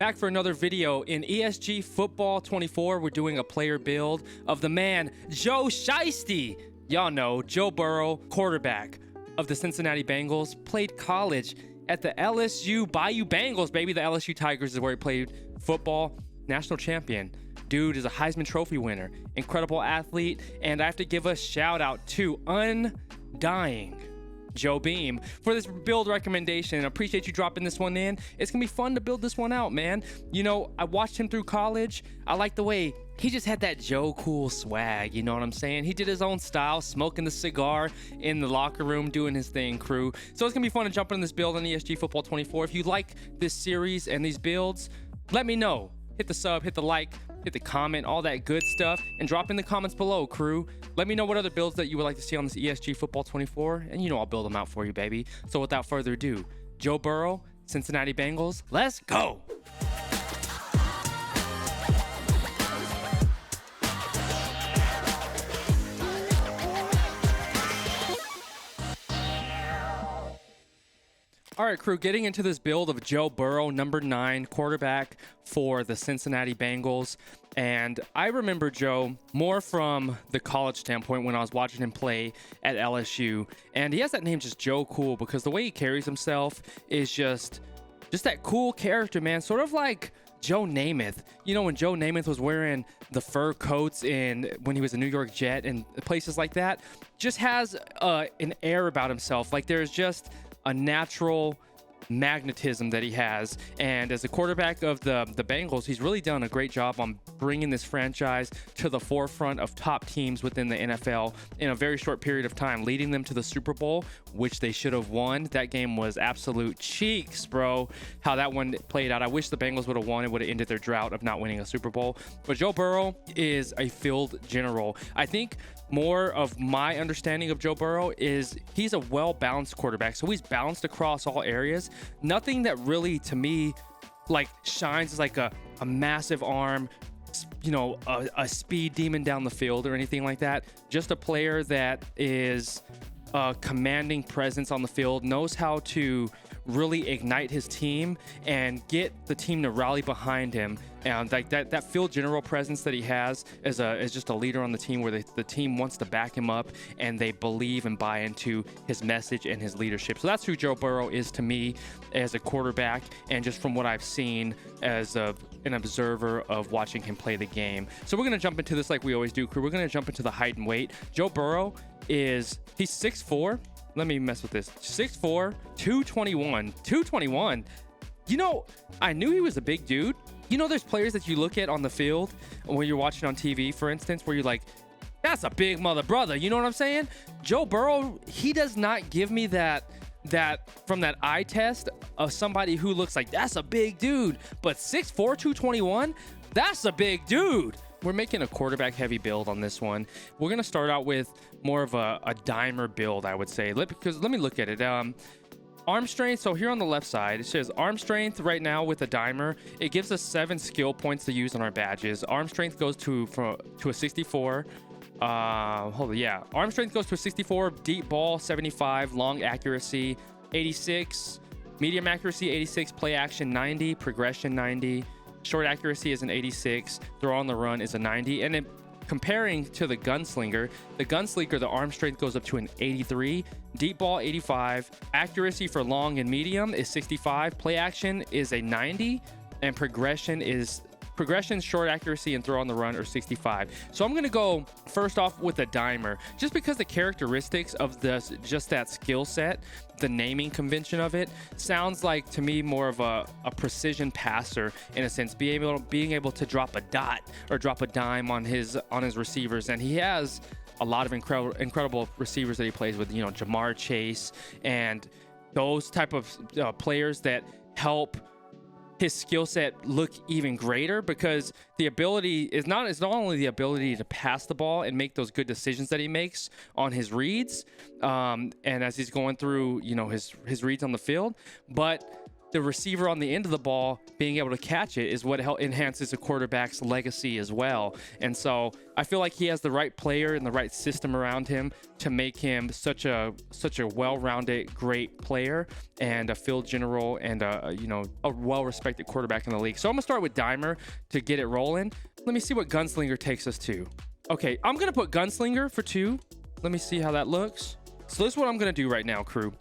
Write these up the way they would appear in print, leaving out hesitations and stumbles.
Back for another video in ESG Football 24. We're doing a player build of the man, Joe Shiesty. Y'all know, Joe Burrow, quarterback of the Cincinnati Bengals, played college at the LSU Bayou Bengals, baby. The LSU Tigers is where he played football. National champion. Dude is a Heisman Trophy winner. Incredible athlete. And I have to give a shout out to Undying Joe Beam for this build recommendation. I appreciate you dropping this one in. It's gonna be fun to build this one out, man. You know, I watched him through college. I like the way he just had that Joe Cool swag, you know what I'm saying? He did his own style, smoking the cigar in the locker room, doing his thing, crew. So it's gonna be fun to jump in this build on ESG Football 24. If you like this series and these builds, let me know. Hit the sub, hit the like, hit the comment, all that good stuff, and drop in the comments below, crew. Let me know what other builds that you would like to see on this ESG Football 24, and you know I'll build them out for you, baby. So without further ado, Joe Burrow, Cincinnati Bengals, let's go! All right, crew, getting into this build of Joe Burrow, number 9 quarterback for the Cincinnati Bengals. And I remember Joe more from the college standpoint when I was watching him play at LSU. And he has that name just Joe Cool because the way he carries himself is just that cool character, man. Sort of like Joe Namath. You know, when Joe Namath was wearing the fur coats when he was a New York Jet and places like that, just has an air about himself. Like there's just a natural magnetism that he has. And as a quarterback of the Bengals, he's really done a great job on bringing this franchise to the forefront of top teams within the NFL in a very short period of time, leading them to the Super Bowl, which they should have won. That game was absolute cheeks, bro, how that one played out. I wish the Bengals would have won. It would have ended their drought of not winning a Super Bowl. But Joe Burrow is a field general. I think more of my understanding of Joe Burrow is he's a well-balanced quarterback. So he's balanced across all areas. Nothing that really, to me, like shines as like a massive arm, you know, a speed demon down the field or anything like that. Just a player that is a commanding presence on the field, knows how to really ignite his team and get the team to rally behind him. And like that field general presence that he has as just a leader on the team, where the team wants to back him up and they believe and buy into his message and his leadership. So that's who Joe Burrow is to me as a quarterback, and just from what I've seen as an observer of watching him play the game. So we're gonna jump into this like we always do, crew. We're gonna jump into the height and weight. Joe Burrow he's 6'4". Let me mess with this. 6'4", 221. You know, I knew he was a big dude. You know, there's players that you look at on the field when you're watching on TV, for instance, where you're like, that's a big mother brother. You know what I'm saying? Joe Burrow, he does not give me that from that eye test of somebody who looks like that's a big dude. But 6'4", 221, that's a big dude. We're making a quarterback heavy build on this one. We're going to start out with more of a dimer build, I would say, because let me look at it. Arm strength. So here on the left side, it says arm strength right now with a dimer. It gives us 7 skill points to use on our badges. Arm strength goes to a 64. Arm strength goes to a 64, deep ball 75, long accuracy 86, medium accuracy 86, play action 90, progression 90. Short accuracy is an 86. Throw on the run is a 90. And then comparing to the gunslinger, the arm strength goes up to an 83. Deep ball 85. Accuracy for long and medium is 65. Play action is a 90. And progression, short accuracy, and throw on the run are 65. So I'm going to go first off with a dimer, just because the characteristics of just that skill set, the naming convention of it, sounds like to me more of a precision passer in a sense, being able to drop a dot or drop a dime on his receivers. And he has a lot of incredible receivers that he plays with, you know, Jamar Chase and those type of players that help his skill set look even greater, because the ability is not only the ability to pass the ball and make those good decisions that he makes on his reads, and as he's going through, you know, his reads on the field, but the receiver on the end of the ball being able to catch it is what enhances a quarterback's legacy as well. And so I feel like he has the right player and the right system around him to make him such a well-rounded, great player and a field general and a well-respected quarterback in the league. So I'm gonna start with Dimer to get it rolling. Let me see what Gunslinger takes us to. Okay, I'm gonna put Gunslinger for 2. Let me see how that looks. So this is what I'm gonna do right now, crew.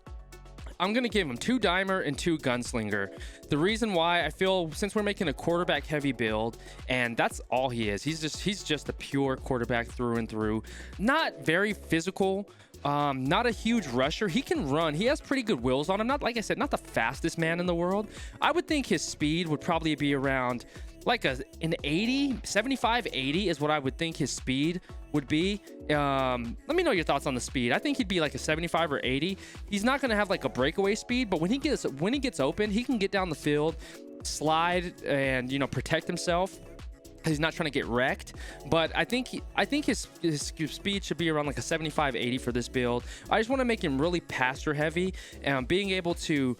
I'm going to give him 2 Dimer and 2 Gunslinger. The reason why, I feel, since we're making a quarterback heavy build, and that's all he is. He's just a pure quarterback through and through. Not very physical, not a huge rusher. He can run. He has pretty good wheels on him. Not, like I said, not the fastest man in the world. I would think his speed would probably be around like an 80, 75, 80 is what I would think his speed would be. Let me know your thoughts on the speed. I think he'd be like a 75 or 80. He's not going to have like a breakaway speed, but when he gets open, he can get down the field, slide, and protect himself. He's not trying to get wrecked, but I think his speed should be around like a 75, 80 for this build. I just want to make him really passer heavy and being able to,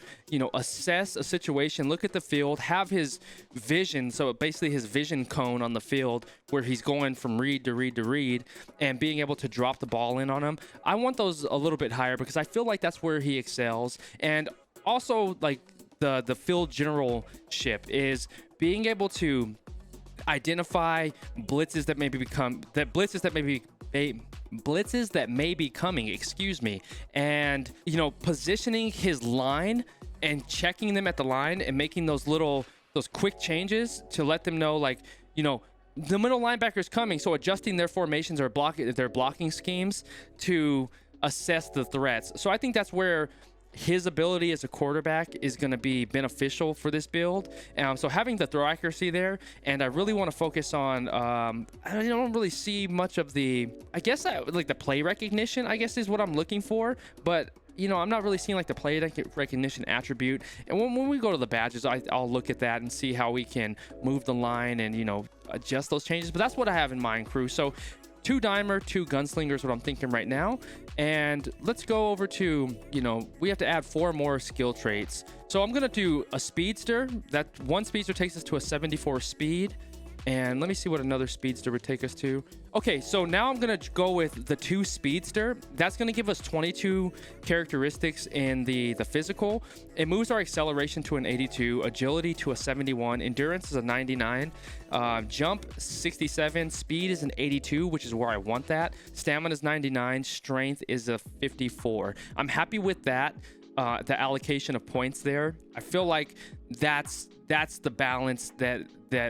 assess a situation, look at the field, have his vision. So basically his vision cone on the field where he's going from read to read to read and being able to drop the ball in on him. I want those a little bit higher because I feel like that's where he excels. And also like the field generalship is being able to identify blitzes that may be coming, and positioning his line and checking them at the line and making those quick changes to let them know, like, the middle linebacker is coming, so adjusting their formations or their blocking schemes to assess the threats. So I think that's where his ability as a quarterback is going to be beneficial for this build. So having the throw accuracy there, and I really want to focus on, I don't really see much of the play recognition, I guess is what I'm looking for. But, I'm not really seeing like the play recognition attribute. And when we go to the badges, I'll look at that and see how we can move the line and, adjust those changes. But that's what I have in mind, crew. So 2 Dimer, 2 Gunslinger is what I'm thinking right now. And let's go over to, we have to add 4 more skill traits. So I'm going to do a Speedster. That one Speedster takes us to a 74 speed. And let me see what another Speedster would take us to. Okay, so now I'm going to go with the 2 Speedster. That's going to give us 22 characteristics in the physical. It moves our acceleration to an 82, agility to a 71, endurance is a 99, jump 67, speed is an 82, which is where I want that. Stamina is 99, strength is a 54. I'm happy with that. The allocation of points there. I feel like that's the balance that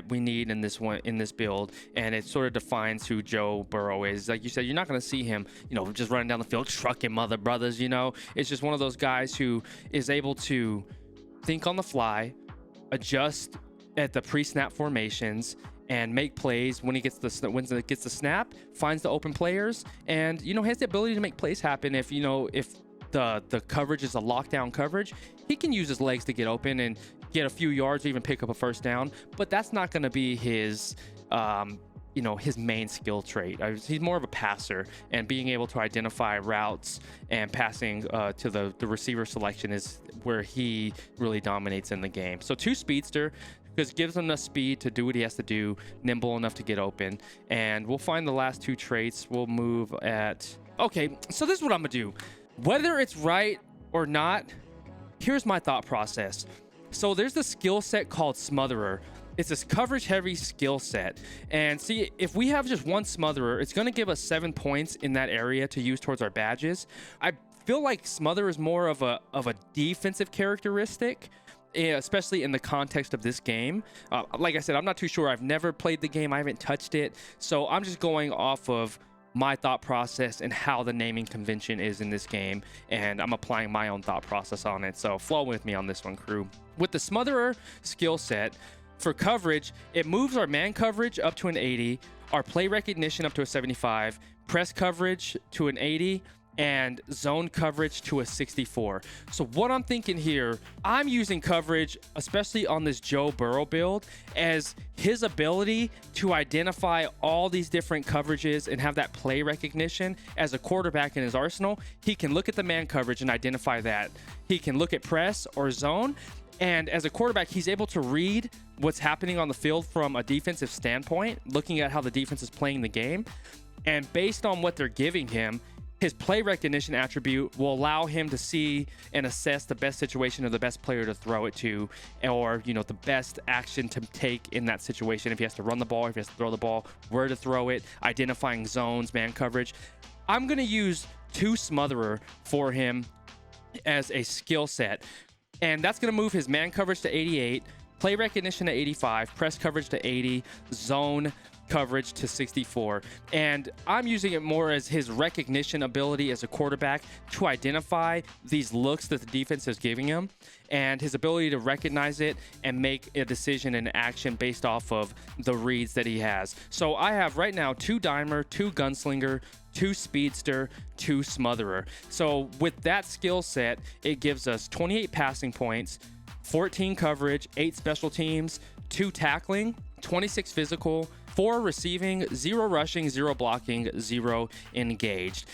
we need in this build, and it sort of defines who Joe Burrow is. Like you said, you're not going to see him, just running down the field trucking mother brothers. It's just one of those guys who is able to think on the fly, adjust at the pre-snap formations, and make plays when it gets the snap, finds the open players, and has the ability to make plays happen. If the coverage is a lockdown coverage, he can use his legs to get open and get a few yards or even pick up a first down, but that's not going to be his his main skill trait. He's more of a passer, and being able to identify routes and passing to the receiver selection is where he really dominates in the game. So 2 Speedster, because it gives him enough speed to do what he has to do, nimble enough to get open. And we'll find the last 2 traits. We'll move at, okay, so this is what I'm gonna do. Whether it's right or not, here's my thought process. So there's the skill set called Smotherer. It's this coverage heavy skill set. And see, if we have just one Smotherer, it's going to give us 7 points in that area to use towards our badges. I feel like Smotherer is more of a defensive characteristic, especially in the context of this game. Like I said, I'm not too sure. I've never played the game. I haven't touched it. So I'm just going off of my thought process and how the naming convention is in this game, and I'm applying my own thought process on it. So flow with me on this one, crew. With the Smotherer skill set, for coverage, it moves our man coverage up to an 80, our play recognition up to a 75, press coverage to an 80, and zone coverage to a 64. So what I'm thinking here, I'm using coverage, especially on this Joe Burrow build, as his ability to identify all these different coverages and have that play recognition as a quarterback in his arsenal. He can look at the man coverage and identify that. He can look at press or zone And as a quarterback, he's able to read what's happening on the field from a defensive standpoint, looking at how the defense is playing the game. And based on what they're giving him, his play recognition attribute will allow him to see and assess the best situation or the best player to throw it to, or, you know, the best action to take in that situation. If he has to run the ball, if he has to throw the ball, where to throw it, identifying zones, man coverage. I'm going to use 2 smotherer for him as a skill set. And that's going to move his man coverage to 88, play recognition to 85, press coverage to 80, zone coverage to 64. And I'm using it more as his recognition ability as a quarterback to identify these looks that the defense is giving him, and his ability to recognize it and make a decision and action based off of the reads that he has. So I have right now 2 dimer, 2 gunslinger, 2 speedster, 2 smotherer. So with that skill set, it gives us 28 passing points, 14 coverage, 8 special teams, 2 tackling, 26 physical, 4 receiving, 0 rushing, 0 blocking, 0 engaged.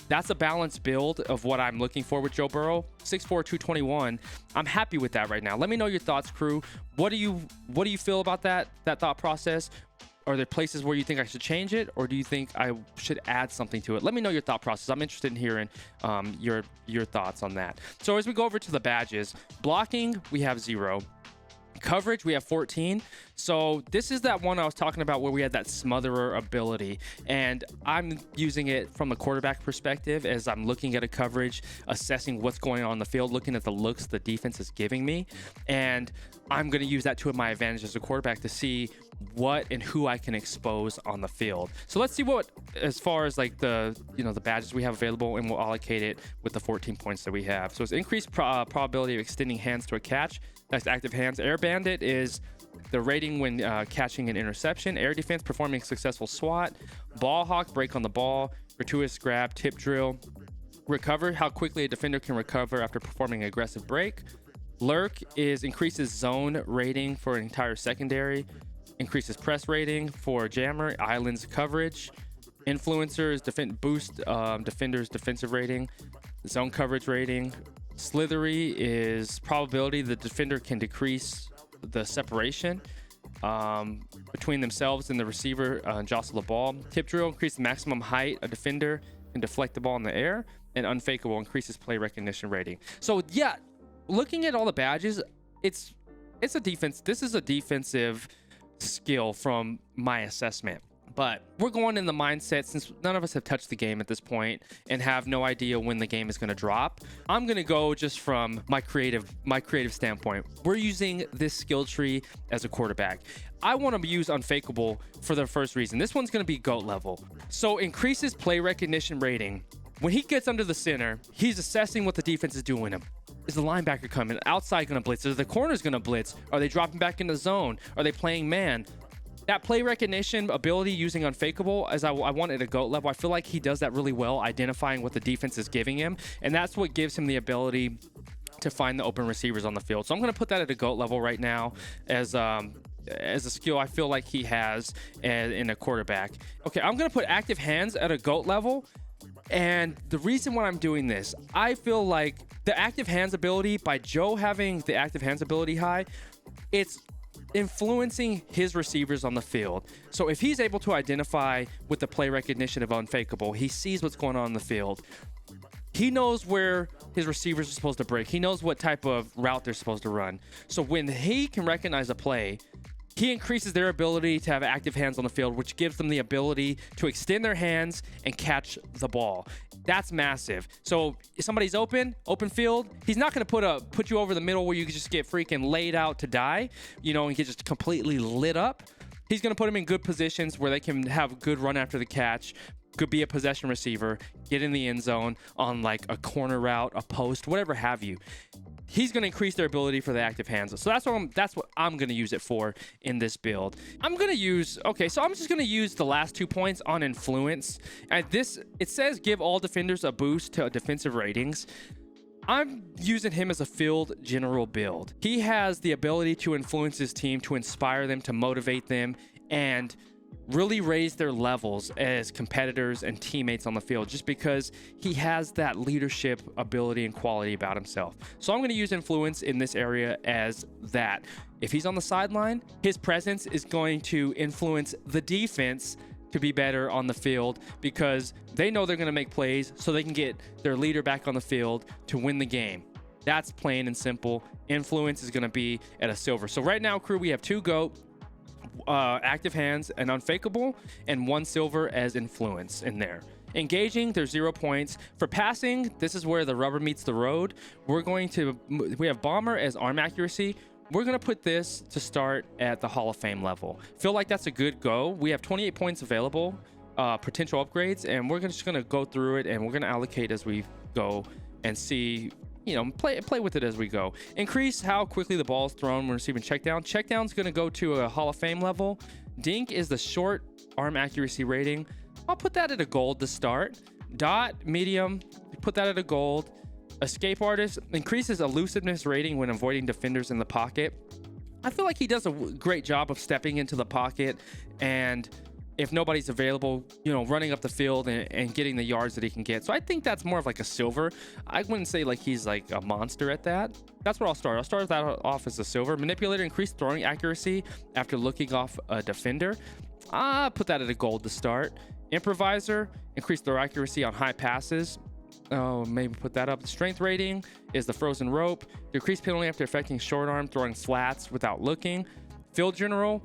That's a balanced build of what I'm looking for with Joe Burrow. 6'4", 221. I'm happy with that right now. Let me know your thoughts, crew. What do you feel about that thought process? Are there places where you think I should change it, or do you think I should add something to it? Let me know your thought process. I'm interested in hearing your thoughts on that. So as we go over to the badges, blocking, we have 0. Coverage, we have 14. So this is that one I was talking about where we had that smotherer ability, and I'm using it from a quarterback perspective as I'm looking at a coverage, assessing what's going on the field, looking at the looks the defense is giving me, and I'm going to use that to my advantage as a quarterback to see what and who I can expose on the field. So let's see what, as far as like the badges we have available, and we'll allocate it with the 14 points that we have. So it's increased probability of extending hands to a catch. That's active hands. Air Bandit is the rating when catching an interception. Air Defense, performing successful SWAT. Ball Hawk, break on the ball. Gratuitous grab, tip drill. Recover, how quickly a defender can recover after performing an aggressive break. Lurk is increases zone rating for an entire secondary. Increases press rating for jammer. Islands coverage. Influencers boost defenders defensive rating. Zone coverage rating. Slithery is probability the defender can decrease the separation between themselves and the receiver and jostle the ball. Tip drill, increase the maximum height a defender can deflect the ball in the air. And unfakeable, increases play recognition rating. So yeah, looking at all the badges, it's a defense. This is a defensive skill from my assessment. But we're going in the mindset, since none of us have touched the game at this point and have no idea when the game is going to drop, I'm going to go just from my creative standpoint. We're using this skill tree as a quarterback. I want to use unfakeable for the first reason. This one's going to be GOAT level. So increases play recognition rating. When he gets under the center, he's assessing what the defense is doing him. Is the linebacker coming? Outside going to blitz? Is the corners going to blitz? Are they dropping back in the zone? Are they playing man? That play recognition ability using unfakeable, as I want at a GOAT level, I feel like he does that really well, identifying what the defense is giving him. And that's what gives him the ability to find the open receivers on the field. So I'm going to put that at a GOAT level right now as a skill I feel like he has in a quarterback. Okay, I'm going to put active hands at a GOAT level. And the reason why I'm doing this, I feel like the active hands ability, by Joe having the active hands ability high, it's influencing his receivers on the field. So if he's able to identify with the play recognition of unfakeable, he sees what's going on in the field. He knows where his receivers are supposed to break. He knows what type of route they're supposed to run. So when he can recognize a play, he increases their ability to have active hands on the field, which gives them the ability to extend their hands and catch the ball. That's massive. So if somebody's open field, he's not going to put you over the middle where you can just get freaking laid out to die, and get just completely lit up. He's going to put them in good positions where they can have a good run after the catch, could be a possession receiver, get in the end zone on like a corner route, a post, whatever have you. He's going to increase their ability for the active hands. So that's what I'm going to use it for in this build. I'm just going to use the last 2 points on influence. It says give all defenders a boost to defensive ratings. I'm using him as a field general build. He has the ability to influence his team, to inspire them, to motivate them, and really raise their levels as competitors and teammates on the field, just because he has that leadership ability and quality about himself. So I'm going to use influence in this area as that. If he's on the sideline, his presence is going to influence the defense to be better on the field, because they know they're going to make plays so they can get their leader back on the field to win the game. That's plain and simple. Influence is going to be at a silver. So right now, crew, we have 2 GOAT, active hands, and unfakeable, and 1 silver as influence in there. Engaging, there's 0 points. For passing, this is where the rubber meets the road. We have bomber as arm accuracy. We're going to put this to start at the Hall of Fame level. Feel like that's a good go. We have 28 points available, potential upgrades, and we're just going to go through it, and we're going to allocate as we go and see, play with it as we go. Increase how quickly the ball is thrown when receiving check down. Check down is going to go to a Hall of Fame level. Dink is the short arm accuracy rating. I'll put that at a gold to start. Dot, medium, put that at a gold. Escape artist increases elusiveness rating when avoiding defenders in the pocket. I feel like he does a great job of stepping into the pocket, and if nobody's available, running up the field and getting the yards that he can get. So I think that's more of like a silver. I wouldn't say like he's like a monster at that. That's where I'll start. I'll start that off as a silver. Manipulator, increased throwing accuracy after looking off a defender. Put that at a gold to start. Improviser, increased throw accuracy on high passes. Oh, maybe put that up. Strength rating is the frozen rope. Decreased penalty after affecting short arm throwing flats without looking. Field general.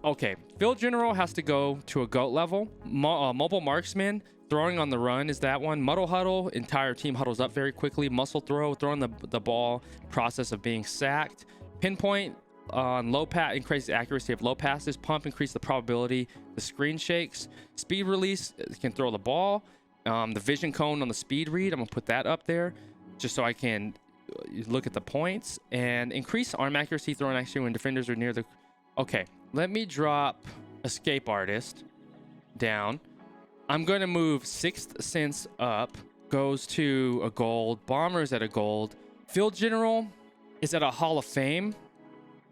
Okay, field general has to go to a GOAT level. Mobile marksman, throwing on the run is that one. Muddle huddle, entire team huddles up very quickly. Muscle throw, throwing the ball, process of being sacked. Pinpoint on low pass, increase accuracy of low passes. Pump, increase the probability the screen shakes. Speed release, can throw the ball. The vision cone on the speed read, I'm gonna put that up there just so I can look at the points. And increase arm accuracy, throwing accuracy when defenders are near the... Okay, let me drop escape artist down. I'm going to move Sixth Sense up, goes to a gold. Bomber's at a gold. Field general is at a Hall of Fame.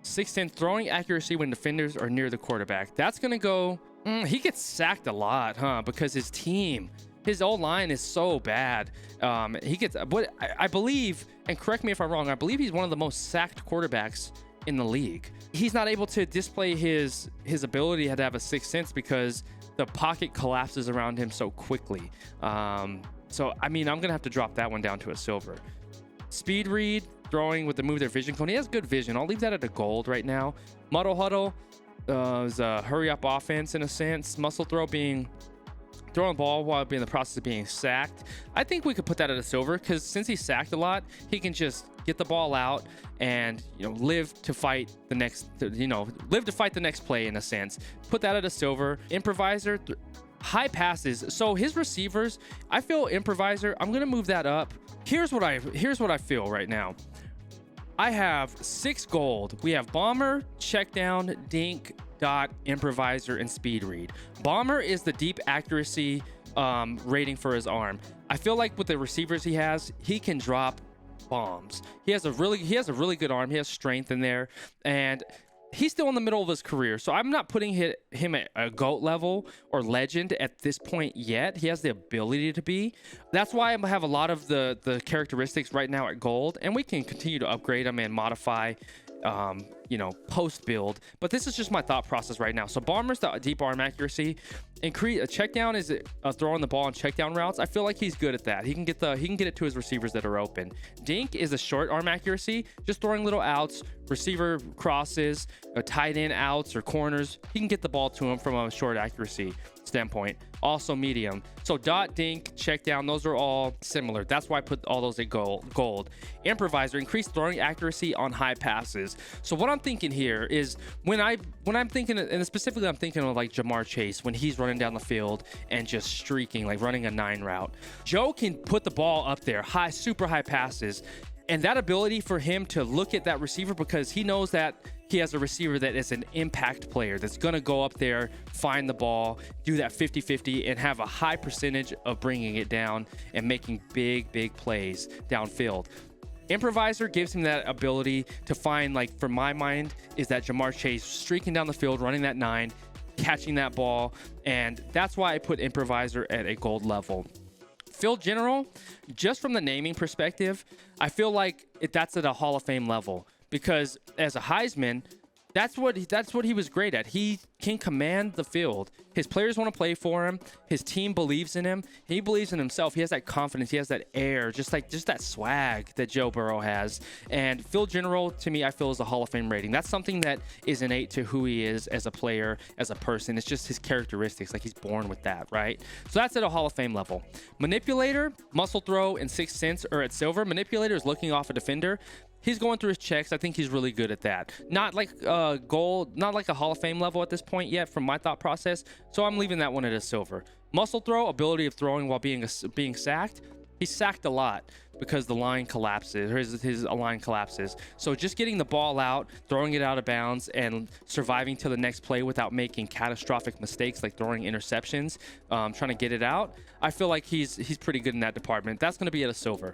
Sixth Sense, throwing accuracy when defenders are near the quarterback. That's going to go... he gets sacked a lot, because his old line is so bad. He gets, what I believe, and correct me if I'm wrong, I believe he's one of the most sacked quarterbacks in the league. He's not able to display his ability to have a sixth sense because the pocket collapses around him so quickly. So, I mean, I'm going to have to drop that one down to a silver. Speed read, throwing with the move their vision cone. He has good vision. I'll leave that at a gold right now. Muddle huddle is a hurry up offense in a sense. Muscle throw being... throwing the ball while being in the process of being sacked. I think we could put that at a silver because since he's sacked a lot, he can just get the ball out and live to fight the next play in a sense. Put that at a silver. Improviser, high passes. So his receivers, I feel improviser. I'm gonna move that up. Here's what I feel right now. I have 6 gold. We have bomber, check down, dink, dot, improviser, and speed read. Bomber is the deep accuracy rating for his arm. I feel like with the receivers he can drop bombs. He has a really good arm. He has strength in there, and he's still in the middle of his career, so I'm not putting him at a GOAT level or legend at this point yet. He has the ability to be. That's why I have a lot of the characteristics right now at gold, and we can continue to upgrade them and modify post build, but this is just my thought process right now. So bomber's the deep arm accuracy. Increase a check down is throwing the ball on check down routes. I feel like he's good at that. He can get it to his receivers that are open. Dink is a short arm accuracy, just throwing little outs, receiver crosses, tight end outs or corners. He can get the ball to him from a short accuracy standpoint. Also medium. So dot, dink, check down, those are all similar. That's why I put all those at gold. Improviser, increased throwing accuracy on high passes. So what I'm thinking here is when I'm thinking, and specifically I'm thinking of like Jamar Chase when he's running down the field and just streaking, like running a 9 route. Joe can put the ball up there, super high passes, and that ability for him to look at that receiver, because he knows that he has a receiver that is an impact player that's going to go up there, find the ball, do that 50-50, and have a high percentage of bringing it down and making big plays downfield. Improviser gives him that ability to find, like, for my mind, is that Jamar Chase streaking down the field, running that 9, catching that ball. And that's why I put improviser at a gold level. Field general, just from the naming perspective, I feel like that's at a Hall of Fame level, because as a Heisman, that's what he was great at. He can command the field. His players want to play for him. His team believes in him. He believes in himself. He has that confidence. He has that air, just that swag that Joe Burrow has. And field general, to me, I feel is a Hall of Fame rating. That's something that is innate to who he is as a player, as a person. It's just his characteristics. Like, he's born with that, right? So that's at a Hall of Fame level. Manipulator, muscle throw, and sixth sense are at silver. Manipulator is looking off a defender. He's going through his checks. I think he's really good at that. Not like gold, not like a Hall of Fame level at this point yet from my thought process. So I'm leaving that one at a silver. Muscle throw, ability of throwing while being sacked. He's sacked a lot because the line collapses, or his line collapses. So just getting the ball out, throwing it out of bounds, and surviving to the next play without making catastrophic mistakes like throwing interceptions, trying to get it out. I feel like he's pretty good in that department. That's going to be at a silver.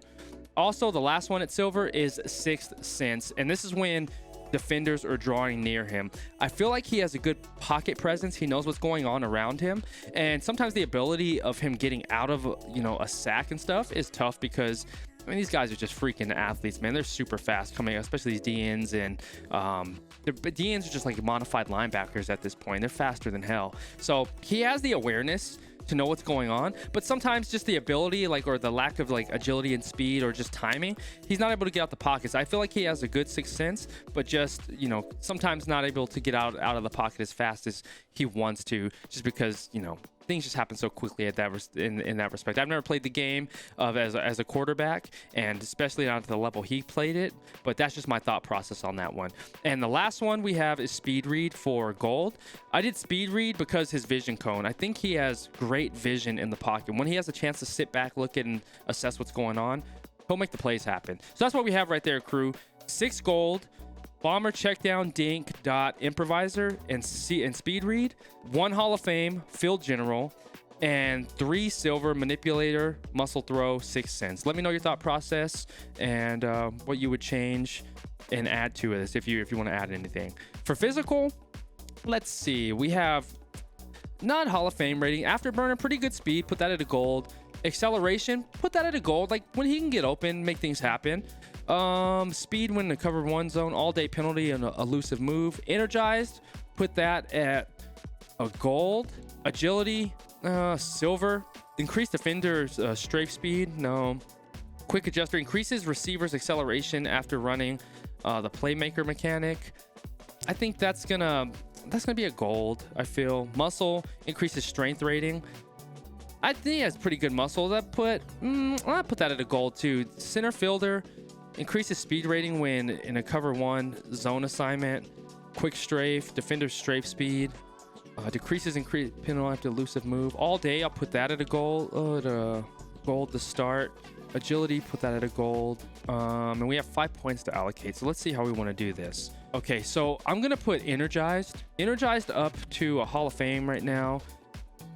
Also, the last one at silver is sixth sense, and this is when defenders are drawing near him. I feel like he has a good pocket presence. He knows what's going on around him, and sometimes the ability of him getting out of a sack and stuff is tough, because I mean, these guys are just freaking athletes, man. They're super fast coming, especially these DNs, and the DNs are just like modified linebackers at this point. They're faster than hell. So he has the awareness to know what's going on, but sometimes just the ability, or the lack of agility and speed, or just timing, he's not able to get out the pockets. I feel like he has a good sixth sense, but just sometimes not able to get out of the pocket as fast as he wants to, just because things just happen so quickly in that respect. I've never played the game as a quarterback, and especially not at the level he played it, but that's just my thought process on that one. And the last one we have is speed read for gold. I did speed read because his vision cone. I think he has great vision in the pocket. When he has a chance to sit back, look at, and assess what's going on, he'll make the plays happen. So that's what we have right there, crew. 6 gold. Bomber, check down, dink, dot, improviser, and speed read. 1 Hall of Fame, field general, and 3 silver, manipulator, muscle throw, sixth sense. Let me know your thought process and what you would change and add to this if you want to add anything. For physical, let's see. We have not Hall of Fame rating. Afterburner, pretty good speed. Put that at a gold. Acceleration, put that at a gold. Like, when he can get open, make things happen. Speed when in the cover 1 zone, all day penalty, and a elusive move. Energized, put that at a gold. Agility, silver. Increase defenders strafe speed, no. Quick adjuster, increases receivers acceleration after running the playmaker mechanic. I think that's gonna be a gold. I feel. Muscle, increases strength rating. I think he has pretty good muscles. I put that at a gold too. Center fielder, increases speed rating when in a cover 1 zone assignment. Quick strafe, defender strafe speed. Decreases penalty after elusive move. All day, I'll put that at a gold. Gold to start. Agility, put that at a gold. And we have 5 points to allocate. So let's see how we want to do this. Okay, so I'm gonna put energized up to a Hall of Fame right now.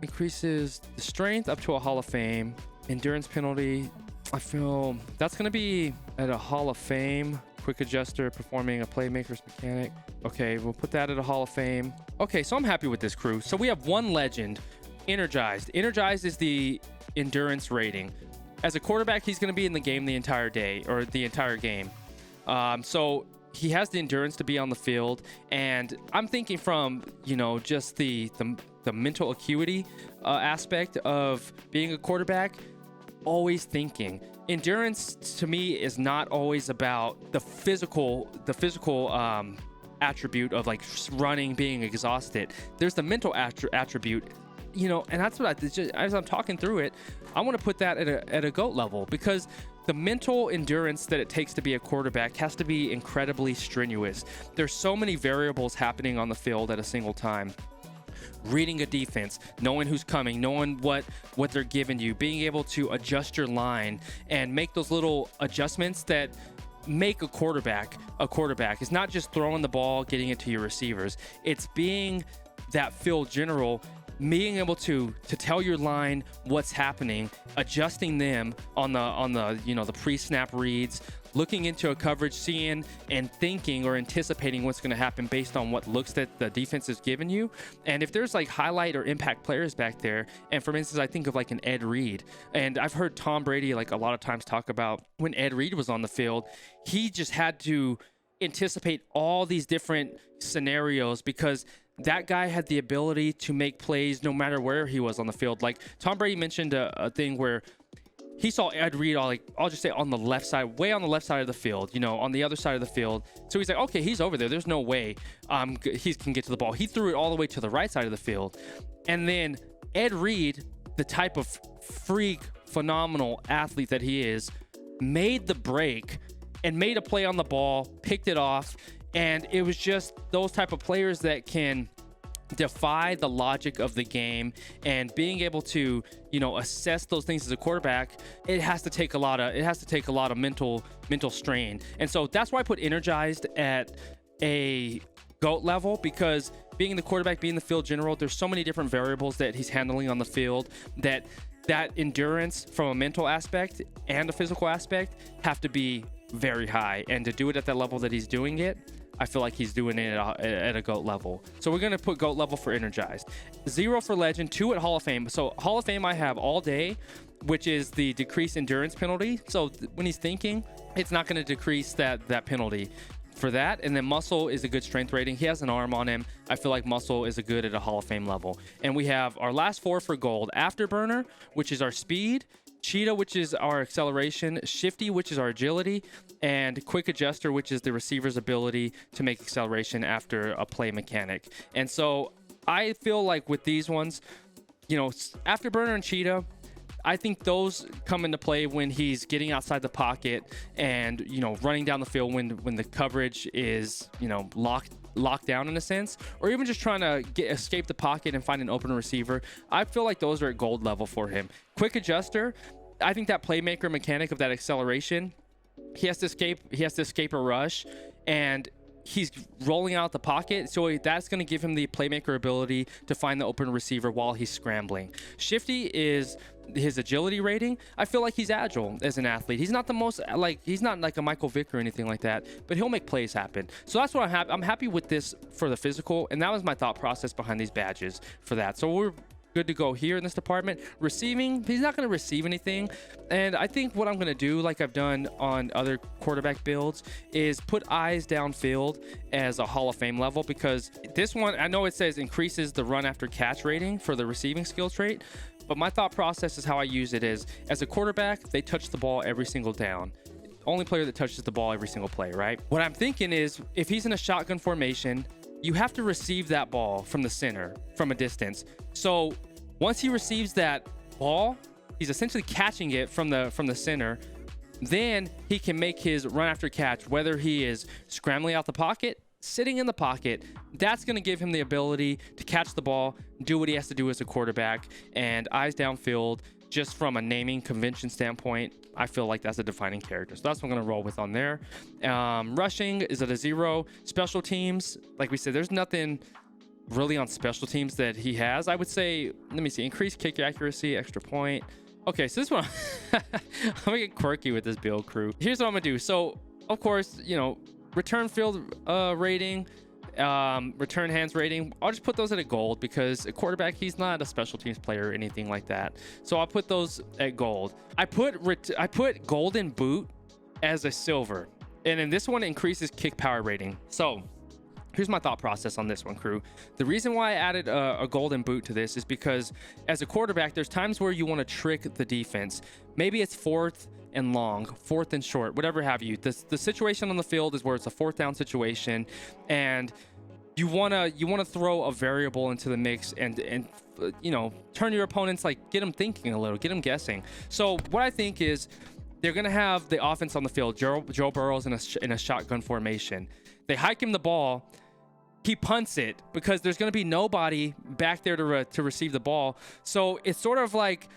Increases the strength up to a Hall of Fame. Endurance penalty, I feel that's going to be at a Hall of Fame. Quick adjuster, performing a playmaker's mechanic. Okay, we'll put that at a Hall of Fame. Okay, so I'm happy with this, crew. So we have 1 legend, energized. Energized is the endurance rating. As a quarterback, he's going to be in the game the entire day, or the entire game. So he has the endurance to be on the field, and I'm thinking from just the mental acuity aspect of being a quarterback. Always thinking. Endurance to me is not always about the physical attribute of running, being exhausted. There's the mental attribute, and that's what as I'm talking through it, I want to put that at a GOAT level, because the mental endurance that it takes to be a quarterback has to be incredibly strenuous. There's so many variables happening on the field at a single time. Reading a defense, knowing who's coming, knowing what they're giving you, being able to adjust your line and make those little adjustments that make a quarterback. It's not just throwing the ball, getting it to your receivers. It's being that field general, being able to tell your line what's happening, adjusting them on the the pre-snap reads, looking into a coverage, seeing and thinking or anticipating what's going to happen based on what looks that the defense is giving you. And if there's like highlight or impact players back there, and for instance, I think of like an Ed Reed, and I've heard Tom Brady like a lot of times talk about when Ed Reed was on the field, he just had to anticipate all these different scenarios because that guy had the ability to make plays no matter where he was on the field. Like Tom Brady mentioned a thing where he saw Ed Reed, I'll just say on the left side, way on the left side of the field, on the other side of the field. So he's like, okay, he's over there. There's no way he can get to the ball. He threw it all the way to the right side of the field. And then Ed Reed, the type of freak, phenomenal athlete that he is, made the break and made a play on the ball, picked it off. And it was just those type of players that can defy the logic of the game, and being able to assess those things as a quarterback, it has to take a lot of mental strain. And so that's why I put energized at a GOAT level, because being the quarterback, being the field general, there's so many different variables that he's handling on the field that endurance from a mental aspect and a physical aspect have to be very high. And to do it at that level that he's doing it, I feel like he's doing it at a GOAT level. So we're going to put GOAT level for energized. 0 for legend, 2 at Hall of Fame. So Hall of Fame I have all day, which is the decreased endurance penalty. So when he's thinking, it's not going to decrease that penalty for that. And then muscle is a good strength rating. He has an arm on him. I feel like muscle is a good at a Hall of Fame level. And we have our last 4 for gold. Afterburner, which is our speed. Cheetah, which is our acceleration. Shifty, which is our agility. And quick adjuster, which is the receiver's ability to make acceleration after a play mechanic. And so I feel like with these ones, Afterburner and Cheetah, I think those come into play when he's getting outside the pocket and, running down the field when the coverage is, locked down in a sense, or even just trying to escape the pocket and find an open receiver. I feel like those are at gold level for him. Quick adjuster, I think that playmaker mechanic of that acceleration, he has to escape a rush, and he's rolling out the pocket, so that's going to give him the playmaker ability to find the open receiver while he's scrambling. Shifty is his agility rating. I feel like he's agile as an athlete. He's not the most he's not like a Michael Vick or anything like that, but he'll make plays happen. So that's what I'm happy with this for the physical, and that was my thought process behind these badges for that. So we're good to go here in this department. Receiving, he's not going to receive anything, and I think what I'm going to do, like I've done on other quarterback builds, is put eyes downfield as a Hall of Fame level, because this one, I know it says increases the run after catch rating for the receiving skill trait, but my thought process is how I use it is, as a quarterback, they touch the ball every single down. Only player that touches the ball every single play, right? What I'm thinking is, if he's in a shotgun formation, you have to receive that ball from the center, from a distance. So once he receives that ball, he's essentially catching it from the center. Then he can make his run after catch, whether he is scrambling out the pocket, sitting in the pocket. That's going to give him the ability to catch the ball, do what he has to do as a quarterback, and eyes downfield. Just from a naming convention standpoint, I feel like that's a defining character. So that's what I'm going to roll with on there. Rushing is at a 0. Special teams, like we said, there's nothing really on special teams that he has. I would say, let me see, increased kick accuracy, extra point. Okay, so this one, I'm going to get quirky with this build, crew. Here's what I'm going to do. So, of course, return field rating, return hands rating, I'll just put those at a gold, because a quarterback, he's not a special teams player or anything like that. So I'll put those at gold. I put golden boot as a silver, and then this one increases kick power rating. So here's my thought process on this one, crew. The reason why I added a golden boot to this is because as a quarterback, there's times where you want to trick the defense. Maybe it's 4th and long, 4th and short, whatever have you. The situation on the field is where it's a 4th down situation, and you wanna throw a variable into the mix and turn your opponents, get them thinking a little, get them guessing. So what I think is, they're gonna have the offense on the field. Joe Burrow's in a shotgun formation. They hike him the ball. He punts it because there's going to be nobody back there to receive the ball. So it's sort of like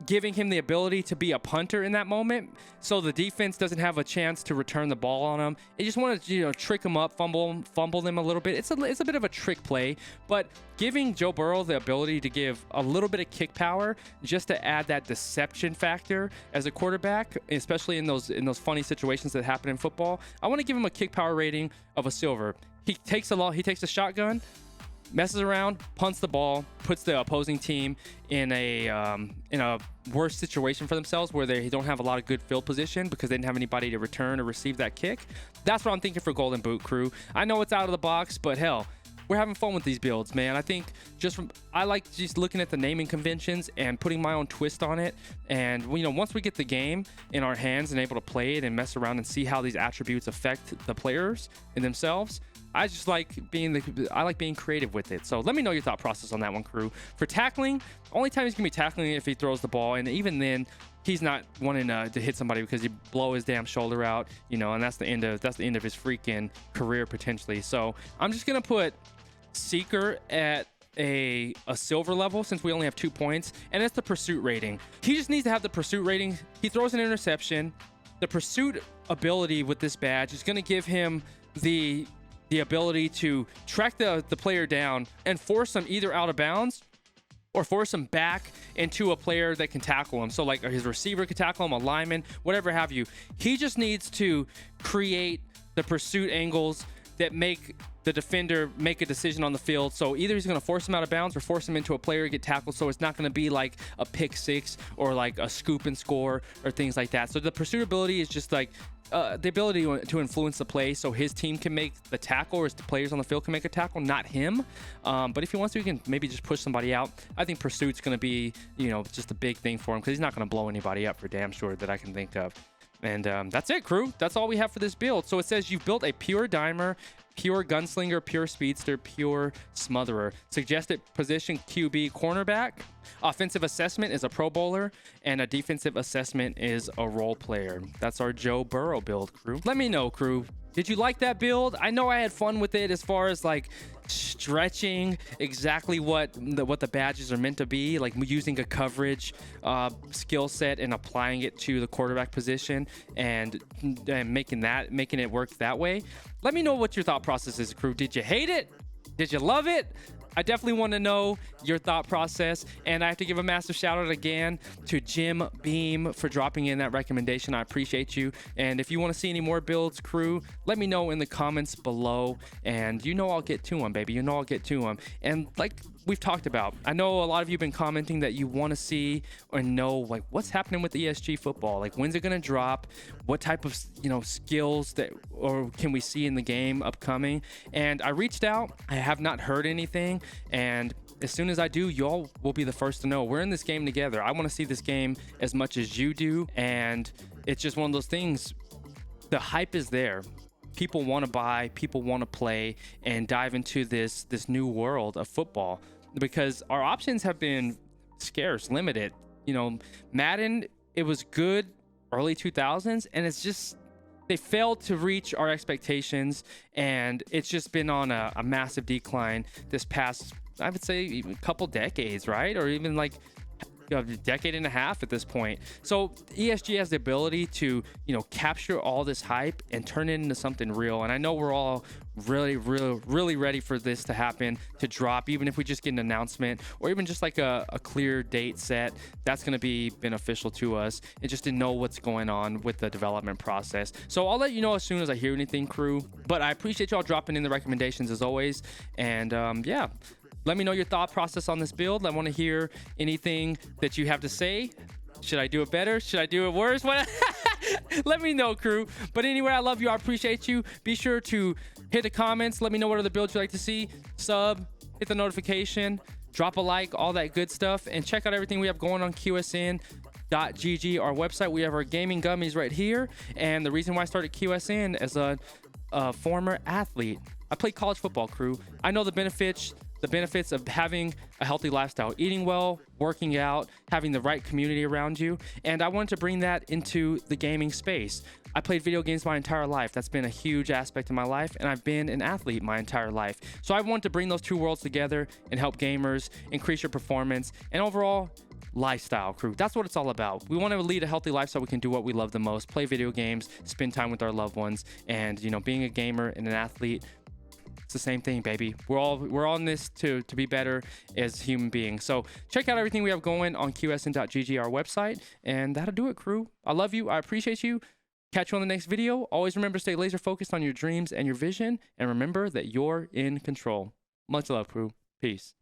giving him the ability to be a punter in that moment, so the defense doesn't have a chance to return the ball on him. You just want to, trick him up, fumble them a little bit. It's a bit of a trick play, but giving Joe Burrow the ability to give a little bit of kick power just to add that deception factor as a quarterback, especially in those funny situations that happen in football. I want to give him a kick power rating of a silver. He takes a shotgun, messes around, punts the ball, puts the opposing team in a worse situation for themselves where they don't have a lot of good field position because they didn't have anybody to return or receive that kick. That's what I'm thinking for Golden Boot, crew. I know it's out of the box, but hell, we're having fun with these builds, man. I think I like just looking at the naming conventions and putting my own twist on it. And once we get the game in our hands and able to play it and mess around and see how these attributes affect the players and themselves, I just like being creative with it. So let me know your thought process on that one, crew. For tackling, only time he's gonna be tackling if he throws the ball, and even then, he's not wanting to hit somebody because he blow his damn shoulder out, and that's the end of his freaking career potentially. So I'm just gonna put Seeker at a silver level since we only have 2 points, and it's the pursuit rating. He just needs to have the pursuit rating. He throws an interception. The pursuit ability with this badge is gonna give him the ability to track the player down and force them either out of bounds or force him back into a player that can tackle him. So like his receiver can tackle him, a lineman, whatever have you. He just needs to create the pursuit angles that make the defender make a decision on the field. So either he's going to force him out of bounds or force him into a player to get tackled. So it's not going to be like a pick six or like a scoop and score or things like that. So the pursuit ability is just like the ability to influence the play so his team can make the tackle or the players on the field can make a tackle, not him. But if he wants to, he can maybe just push somebody out. I think pursuit's going to be, just a big thing for him because he's not going to blow anybody up for damn sure that I can think of. And that's it, crew. That's all we have for this build. So it says you've built a pure dimer, pure gunslinger, pure speedster, pure smotherer. Suggested position QB cornerback. Offensive assessment is a Pro Bowler, and a defensive assessment is a role player. That's our Joe Burrow build, crew. Let me know, crew. Did you like that build? I know I had fun with it as far as like stretching exactly what the badges are meant to be, like using a coverage skill set and applying it to the quarterback position and making it work that way. Let me know what your thought process is, crew. Did you hate it? Did you love it? I definitely want to know your thought process, and I have to give a massive shout out again to Jim Beam for dropping in that recommendation. I appreciate you. And if you want to see any more builds, crew, let me know in the comments below, and I'll get to them, baby. I'll get to them. And like we've talked about, I know a lot of you have been commenting that you want to see or know like what's happening with ESG football, like when's it going to drop, what type of skills that or can we see in the game upcoming. And I reached out. I have not heard anything, and as soon as I do, y'all will be the first to know. We're in this game together. I want to see this game as much as you do, and it's just one of those things. The hype is there. People want to buy, people want to play and dive into this new world of football because our options have been scarce, limited. Madden, it was good early 2000s, and it's just they failed to reach our expectations, and it's just been on a massive decline this past, I would say, even a couple decades, right? Or even like a decade and a half at this point. So ESG has the ability to capture all this hype and turn it into something real. And I know we're all really ready for this to happen, to drop, even if we just get an announcement or even just like a clear date set. That's going to be beneficial to us, and just to know what's going on with the development process. So I'll let you know as soon as I hear anything, crew. But I appreciate y'all dropping in the recommendations as always. And yeah, let me know your thought process on this build. I want to hear anything that you have to say. Should I do it better? Should I do it worse? Let me know, crew. But anyway, I love you. I appreciate you. Be sure to hit the comments. Let me know what other builds you'd like to see. Sub, hit the notification, drop a like, all that good stuff. And check out everything we have going on QSN.gg, our website. We have our gaming gummies right here. And the reason why I started QSN as a former athlete. I played college football, crew. I know the benefits of having a healthy lifestyle, eating well, working out, having the right community around you. And I wanted to bring that into the gaming space. I played video games my entire life. That's been a huge aspect of my life. And I've been an athlete my entire life. So I want to bring those two worlds together and help gamers increase your performance and overall lifestyle, crew. That's what it's all about. We want to lead a healthy life so we can do what we love the most, play video games, spend time with our loved ones, and being a gamer and an athlete, it's the same thing, baby. We're all in this to be better as human beings. So check out everything we have going on qsn.gg, our website, and that'll do it, crew. I love you. I appreciate you. Catch you on the next video. Always remember to stay laser focused on your dreams and your vision, and remember that you're in control. Much love, crew. Peace.